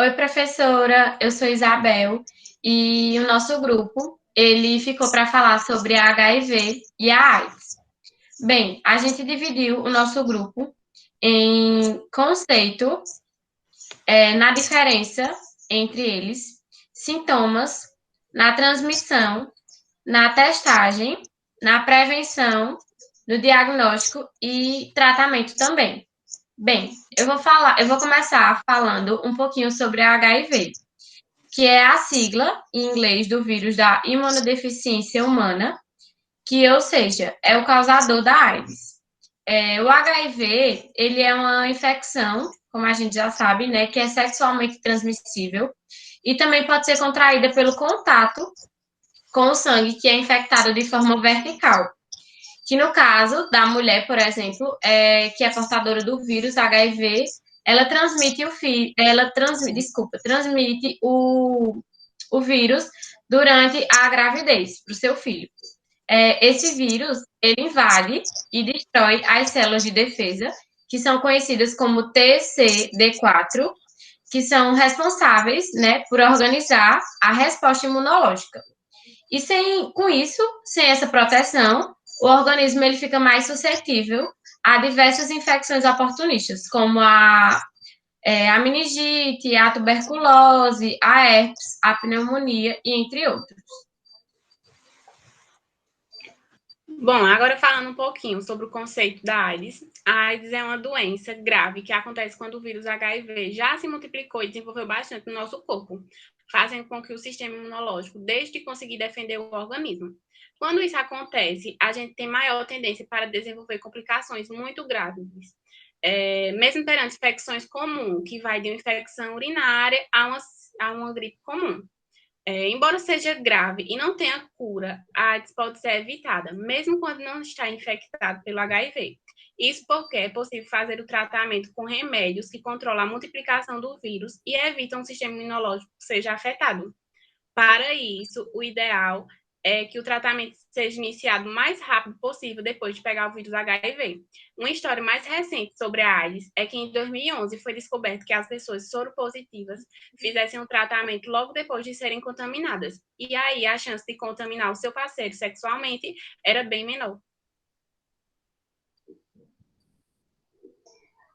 Oi, professora, eu sou Isabel e o nosso grupo, ele ficou para falar sobre a HIV e a AIDS. Bem, a gente dividiu o nosso grupo em conceito, na diferença entre eles, sintomas, na transmissão, na testagem, na prevenção, no diagnóstico e tratamento também. Bem, eu vou começar falando um pouquinho sobre a HIV, que é a sigla em inglês do vírus da imunodeficiência humana, que, ou seja, é o causador da AIDS. O HIV, ele é uma infecção, como a gente já sabe, né, que é sexualmente transmissível e também pode ser contraída pelo contato com o sangue que é infectado de forma vertical. Que no caso da mulher, por exemplo, que é portadora do vírus HIV, ela transmite transmite o vírus durante a gravidez para o seu filho. Esse vírus, ele invade e destrói as células de defesa, que são conhecidas como TCD4, que são responsáveis, né, por organizar a resposta imunológica. E com isso, sem essa proteção, o organismo ele fica mais suscetível a diversas infecções oportunistas, como a meningite, a tuberculose, a herpes, a pneumonia e entre outros. Bom, agora falando um pouquinho sobre o conceito da AIDS. A AIDS é uma doença grave que acontece quando o vírus HIV já se multiplicou e desenvolveu bastante no nosso corpo, fazendo com que o sistema imunológico deixe de conseguir defender o organismo. Quando isso acontece, a gente tem maior tendência para desenvolver complicações muito graves, mesmo perante infecções comuns, que vai de uma infecção urinária a uma gripe comum. Embora seja grave e não tenha cura, a AIDS pode ser evitada, mesmo quando não está infectado pelo HIV. Isso porque é possível fazer o tratamento com remédios que controlam a multiplicação do vírus e evitam que o sistema imunológico seja afetado. Para isso, o ideal é que o tratamento seja iniciado o mais rápido possível depois de pegar o vírus HIV. Uma história mais recente sobre a AIDS é que em 2011 foi descoberto que as pessoas soropositivas fizessem um tratamento logo depois de serem contaminadas. E aí a chance de contaminar o seu parceiro sexualmente era bem menor.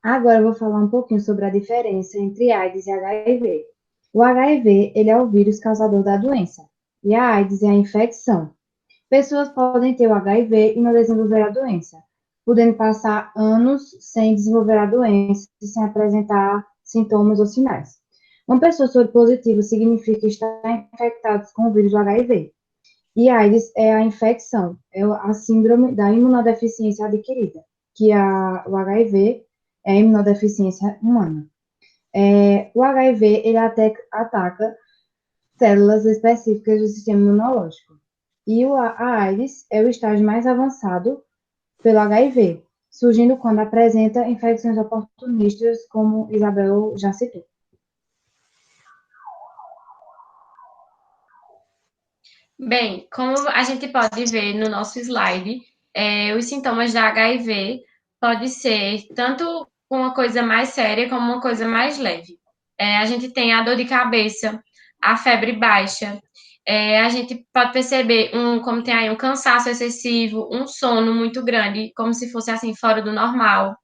Agora eu vou falar um pouquinho sobre a diferença entre AIDS e HIV. O HIV, ele é o vírus causador da doença, e a AIDS é a infecção. Pessoas podem ter o HIV e não desenvolver a doença, podendo passar anos sem desenvolver a doença e sem apresentar sintomas ou sinais. Uma pessoa soropositiva significa estar infectada com o vírus do HIV. E AIDS é a infecção, é a síndrome da imunodeficiência adquirida, que o HIV é a imunodeficiência humana. O HIV, ele ataca células específicas do sistema imunológico. E a AIDS é o estágio mais avançado pelo HIV, surgindo quando apresenta infecções oportunistas, como Isabel já citou. Bem, como a gente pode ver no nosso slide, os sintomas da HIV pode ser tanto uma coisa mais séria como uma coisa mais leve. A gente tem a dor de cabeça, a febre baixa, a gente pode perceber como tem aí um cansaço excessivo, um sono muito grande, como se fosse assim fora do normal,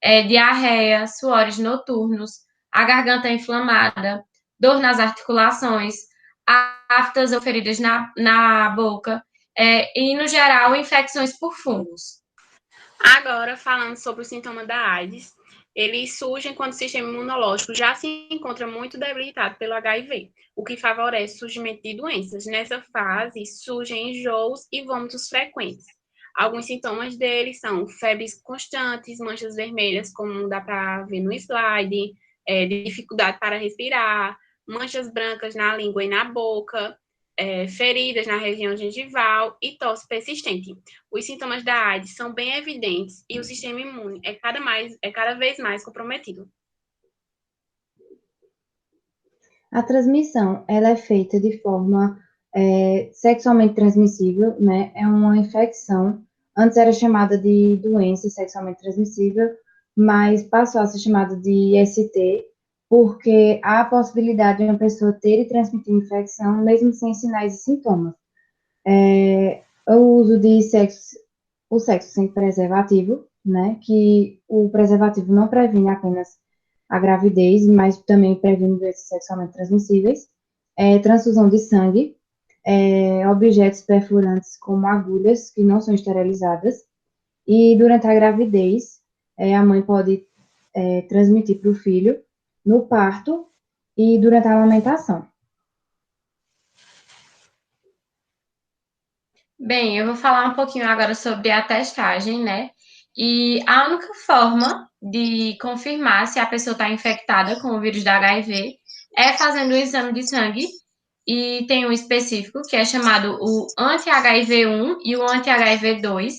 diarreia, suores noturnos, a garganta inflamada, dor nas articulações, aftas ou feridas na boca, e, no geral, infecções por fungos. Agora, falando sobre o sintoma da AIDS, eles surgem quando o sistema imunológico já se encontra muito debilitado pelo HIV, o que favorece o surgimento de doenças. Nessa fase, surgem enjoos e vômitos frequentes. Alguns sintomas deles são febres constantes, manchas vermelhas, como dá para ver no slide, dificuldade para respirar, manchas brancas na língua e na boca, feridas na região gengival e tosse persistente. Os sintomas da AIDS são bem evidentes e o sistema imune é cada vez mais comprometido. A transmissão, ela é feita de forma sexualmente transmissível, né? É uma infecção. Antes era chamada de doença sexualmente transmissível, mas passou a ser chamada de IST, porque há a possibilidade de uma pessoa ter e transmitir infecção mesmo sem sinais e sintomas. O uso de o sexo sem preservativo, né, que o preservativo não previne apenas a gravidez, mas também previne doenças sexualmente transmissíveis, transfusão de sangue, objetos perfurantes como agulhas que não são esterilizadas, e durante a gravidez, a mãe pode transmitir para o filho no parto e durante a amamentação. Bem, eu vou falar um pouquinho agora sobre a testagem, né? E a única forma de confirmar se a pessoa está infectada com o vírus da HIV é fazendo o exame de sangue, e tem um específico que é chamado o anti-HIV1 e o anti-HIV2.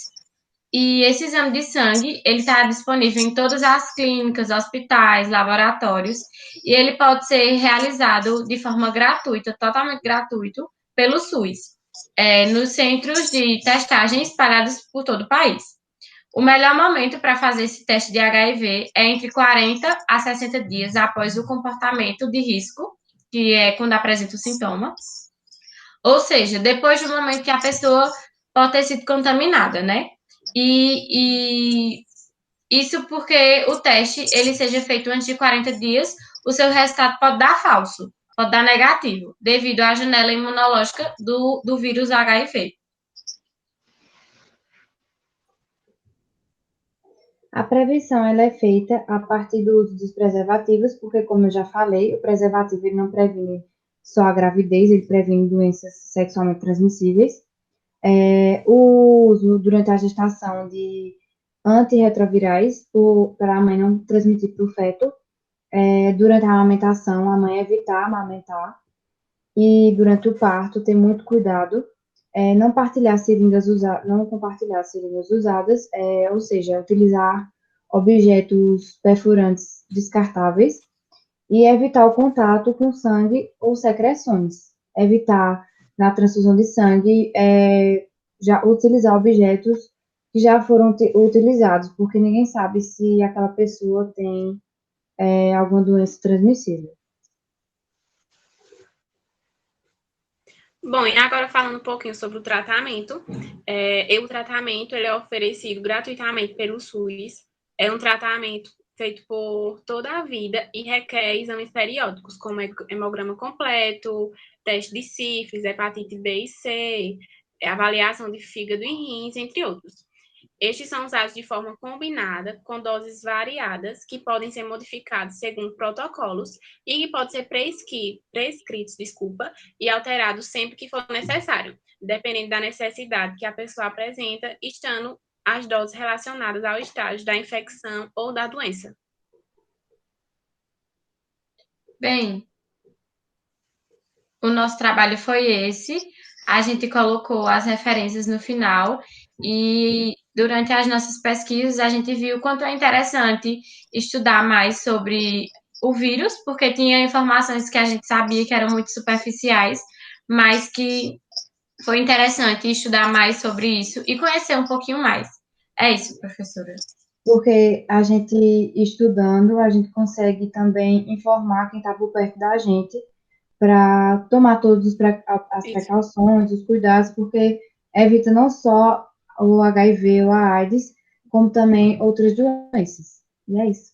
E esse exame de sangue, ele está disponível em todas as clínicas, hospitais, laboratórios, e ele pode ser realizado de forma gratuita, totalmente gratuito, pelo SUS, nos centros de testagem espalhados por todo o país. O melhor momento para fazer esse teste de HIV é entre 40 a 60 dias após o comportamento de risco, que é quando apresenta o sintoma, ou seja, depois do momento que a pessoa pode ter sido contaminada, né? E isso porque o teste, ele seja feito antes de 40 dias, o seu resultado pode dar falso, pode dar negativo, devido à janela imunológica do vírus HIV. A prevenção ela é feita a partir do uso dos preservativos, porque, como eu já falei, o preservativo ele não previne só a gravidez, ele previne doenças sexualmente transmissíveis. O uso durante a gestação de antirretrovirais para a mãe não transmitir para o feto. Durante a amamentação, a mãe evitar amamentar. E durante o parto, ter muito cuidado. Não partilhar seringas usadas, não compartilhar seringas usadas, ou seja, utilizar objetos perfurantes descartáveis e evitar o contato com sangue ou secreções. Evitar, na transfusão de sangue, já utilizar objetos que já foram utilizados, porque ninguém sabe se aquela pessoa tem alguma doença transmissível. Bom, e agora falando um pouquinho sobre o tratamento. O tratamento ele é oferecido gratuitamente pelo SUS. É um tratamento feito por toda a vida e requer exames periódicos, como hemograma completo, teste de sífilis, hepatite B e C, avaliação de fígado e rins, entre outros. Estes são usados de forma combinada, com doses variadas, que podem ser modificados segundo protocolos e que podem ser prescritos, e alterados sempre que for necessário, dependendo da necessidade que a pessoa apresenta, estando as doses relacionadas ao estágio da infecção ou da doença. Bem, o nosso trabalho foi esse. A gente colocou as referências no final e durante as nossas pesquisas a gente viu o quanto é interessante estudar mais sobre o vírus, porque tinha informações que a gente sabia que eram muito superficiais, mas que foi interessante estudar mais sobre isso e conhecer um pouquinho mais. É isso, professora. Porque a gente estudando, a gente consegue também informar quem está por perto da gente para tomar todas as precauções, os cuidados, porque evita não só o HIV ou a AIDS, como também outras doenças. E é isso.